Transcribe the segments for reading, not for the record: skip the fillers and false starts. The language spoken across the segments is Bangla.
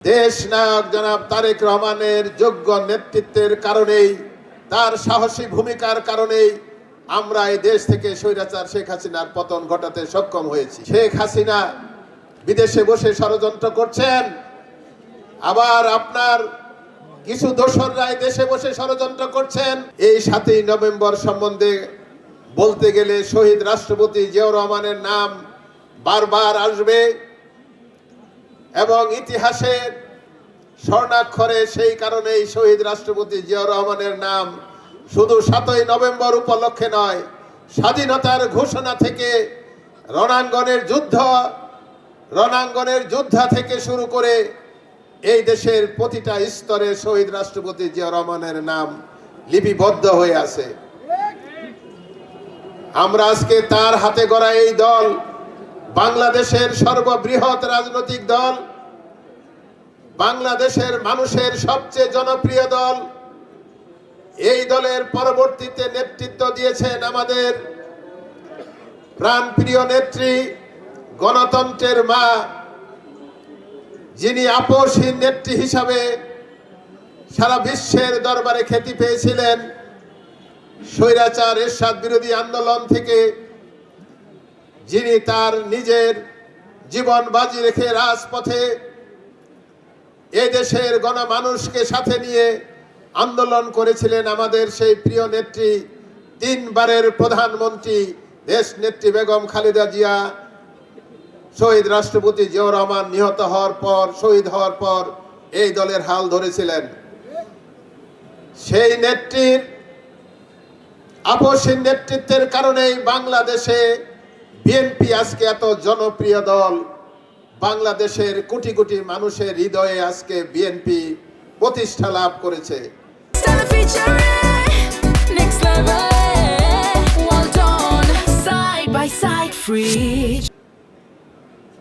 দেশ নায়ক জনাব তারেক রহমানের যোগ্য নেতৃত্বের কারণেই, তার সাহসী ভূমিকার কারণেই আমরা এই দেশ থেকে স্বৈরাচার শেখ হাসিনার পতন ঘটাতে সক্ষম হয়েছি। শেখ হাসিনা বিদেশে বসে ষড়যন্ত্র করছেন, আবার আপনার কিছু দোসররাই দেশে বসে ষড়যন্ত্র করছেন। এই 7ই নভেম্বর সম্বন্ধে বলতে গেলে শহীদ রাষ্ট্রপতি জিয়াউর রহমানের নাম বারবার আসবে এবং ইতিহাসের স্বর্ণাক্ষরে সেই কারণেই শহীদ রাষ্ট্রপতি জিয়াউর রহমানের নাম শুধু 7ই নভেম্বর উপলক্ষে নয়, স্বাধীনতার ঘোষণা থেকে রণাঙ্গনের যুদ্ধ থেকে শুরু করে এই দেশের প্রতিটা স্তরে শহীদ রাষ্ট্রপতি জিয়াউর রহমানের নাম লিপিবদ্ধ হয়ে আছে। আমরা আজকে তার হাতে গড়া এই দল, বাংলাদেশের সর্ববৃহৎ রাজনৈতিক দল, বাংলাদেশের মানুষের সবচেয়ে জনপ্রিয় দল, এই দলের পরবর্তীতে নেতৃত্ব দিয়েছেন আমাদের প্রাণপ্রিয় নেত্রী, গণতন্ত্রের মা, যিনি আপসহীন নেত্রী হিসাবে সারা বিশ্বের দরবারে খ্যাতি পেয়েছিলেন। স্বৈরাচার এরশাদ বিরোধী আন্দোলন থেকে যিনি তার নিজের জীবন বাজি রেখে রাজপথে এই দেশের গণমানুষকে সাথে নিয়ে আন্দোলন করেছিলেন, আমাদের সেই প্রিয় নেত্রী, 3 বারের প্রধানমন্ত্রী দেশ নেত্রী বেগম খালেদা জিয়া শহীদ রাষ্ট্রপতি জিয়াউর রহমান নিহত হওয়ার পর, শহীদ হওয়ার পর এই দলের হাল ধরেছিলেন। সেই নেত্রীর আপসহীন নেতৃত্বের কারণেই বাংলাদেশে বিএনপি আজকে এত জনপ্রিয় দল। বাংলাদেশের কোটি কোটি মানুষের হৃদয়ে আজকে বিএনপি প্রতিষ্ঠা লাভ করেছে।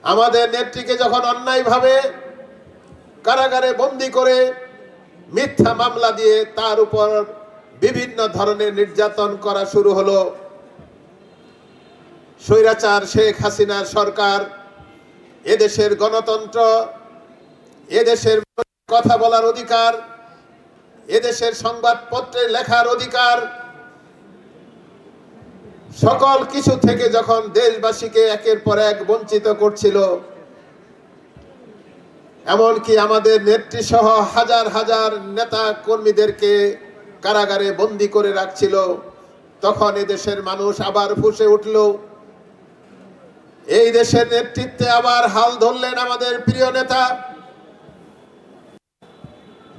আমাদের নেত্রীকে যখন অন্যায়ভাবে কারাগারে বন্দী করে মিথ্যা মামলা দিয়ে তার উপর বিভিন্ন ধরনের নির্যাতন করা শুরু হলো, স্বৈরাচার শেখ হাসিনার সরকার এদেশের গণতন্ত্র, এদেশের কথা বলার অধিকার, এদেশের সংবাদপত্রে লেখার অধিকার, সকল কিছু থেকে যখন দেশবাসীকে একের পর এক বঞ্চিত করছিল, এমনকি আমাদের নেত্রী সহ হাজার হাজার নেতা কর্মীদেরকে কারাগারে বন্দী করে রাখছিল, তখন এদেশের মানুষ আবার ফুঁসে উঠল। এই দেশের নেতৃত্বে আবার হাল ধরলেন আমাদের প্রিয় নেতা,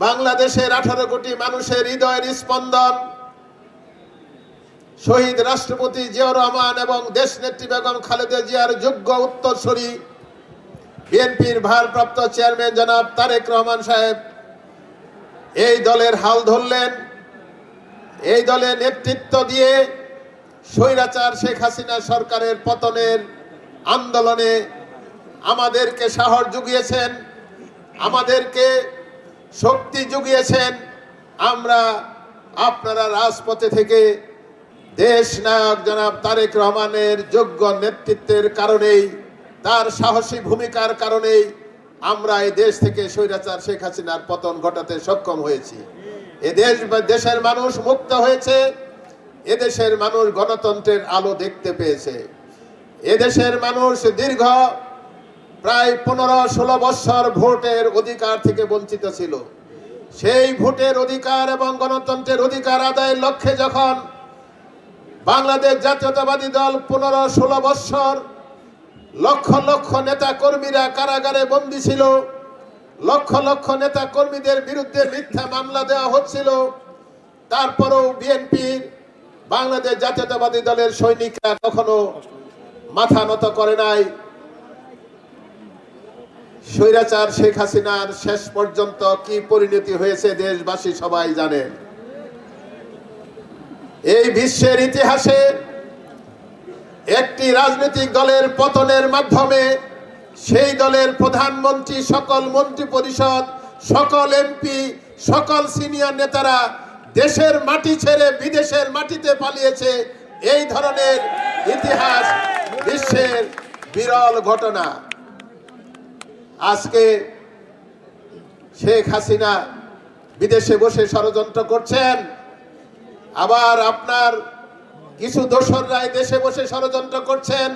বাংলাদেশের 18 কোটি মানুষের হৃদয়ের স্পন্দন শহীদ রাষ্ট্রপতি জিয়াউর রহমান এবং দেশ নেত্রী বেগম খালেদা জিয়ার যোগ্য উত্তরসূরি বিএনপির ভারপ্রাপ্ত চেয়ারম্যান জনাব তারেক রহমান সাহেব এই দলের হাল ধরলেন। এই দলের নেতৃত্ব দিয়ে স্বৈরাচার শেখ হাসিনা সরকারের পতনের আন্দোলনে আমাদেরকে সাহস জুগিয়েছেন, আমাদেরকে শক্তি জুগিয়েছেন। আমরা আপনারা রাজপথে থেকে দেশ নায়ক জনাব তারেক রহমানের যোগ্য নেতৃত্বের কারণেই, তার সাহসী ভূমিকার কারণেই আমরা এই দেশ থেকে স্বৈরাচার শেখ হাসিনার পতন ঘটাতে সক্ষম হয়েছি। দেশের মানুষ মুক্ত হয়েছে, এদেশের মানুষ গণতন্ত্রের আলো দেখতে পেয়েছে। এদেশের মানুষ দীর্ঘ প্রায় 15-16 বছর ভোটের অধিকার থেকে বঞ্চিত ছিল। সেই ভোটের অধিকার এবং গণতন্ত্রের অধিকার আদায়ের লক্ষ্যে যখন বাংলাদেশ জাতীয়তাবাদী দল 15-16 বছর লক্ষ লক্ষ নেতা কর্মীরা কারাগারে বন্দী ছিল, লক্ষ লক্ষ নেতা কর্মীদের বিরুদ্ধে মিথ্যা মামলা দেওয়া হচ্ছিল, তারপরেও বিএনপির বাংলাদেশ জাতীয়তাবাদী দলের সৈনিকরা কখনো মাথা নত করে নাই। স্বৈরাচার শেখ হাসিনার শেষ পর্যন্ত কি পরিণতি হয়েছে দেশবাসী সবাই জানেন। এই বিশ্বের ইতিহাসে একটি রাজনৈতিক দলের পতনের মাধ্যমে সেই দলের প্রধানমন্ত্রী, সকল মন্ত্রী পরিষদ, সকল এমপি, সকল সিনিয়র নেতারা দেশের মাটি ছেড়ে বিদেশের মাটিতে পালিয়েছে। এই ধরনের ইতিহাস বিশ্বের বিরল ঘটনা। আজকে শেখ হাসিনা বিদেশে বসে ষড়যন্ত্র করছেন, আবার আপনার কিছু দোসররাই দেশে বসে ষড়যন্ত্র করছেন।